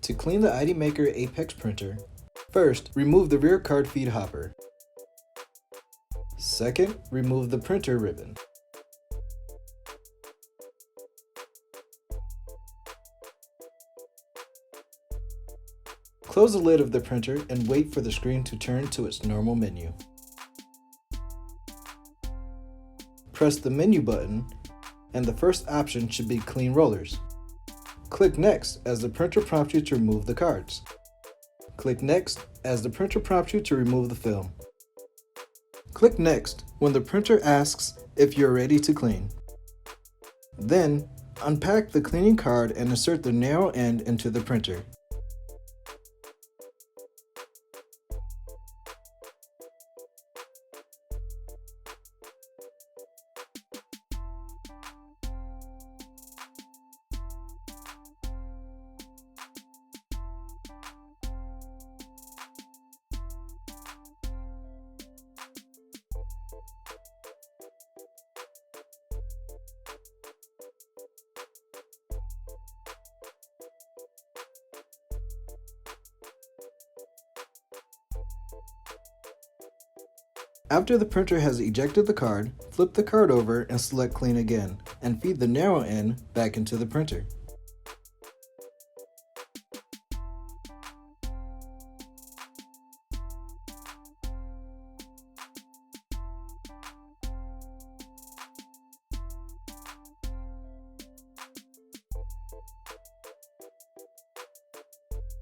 To clean the ID Maker Apex printer, first, remove the rear card feed hopper. Second, remove the printer ribbon. Close the lid of the printer and wait for the screen to turn to its normal menu. Press the menu button, and the first option should be Clean Rollers. Click Next as the printer prompts you to remove the cards. Click Next as the printer prompts you to remove the film. Click Next when the printer asks if you're ready to clean. Then, unpack the cleaning card and insert the narrow end into the printer. After the printer has ejected the card, flip the card over and select Clean again, and feed the narrow end back into the printer.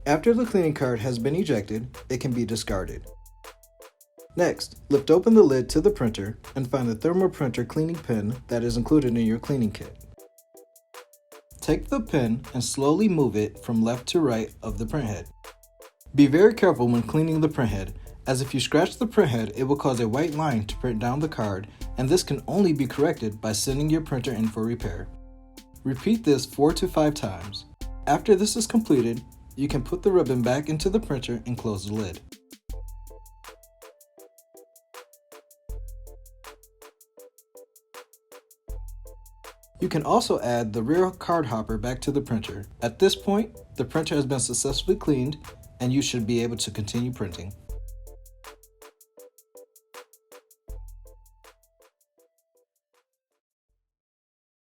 After the cleaning card has been ejected, it can be discarded. Next, lift open the lid to the printer and find the thermal printer cleaning pin that is included in your cleaning kit. Take the pin and slowly move it from left to right of the printhead. Be very careful when cleaning the printhead, as if you scratch the printhead, it will cause a white line to print down the card, and this can only be corrected by sending your printer in for repair. Repeat this 4 to 5 times. After this is completed, you can put the ribbon back into the printer and close the lid. You can also add the rear card hopper back to the printer. At this point, the printer has been successfully cleaned and you should be able to continue printing.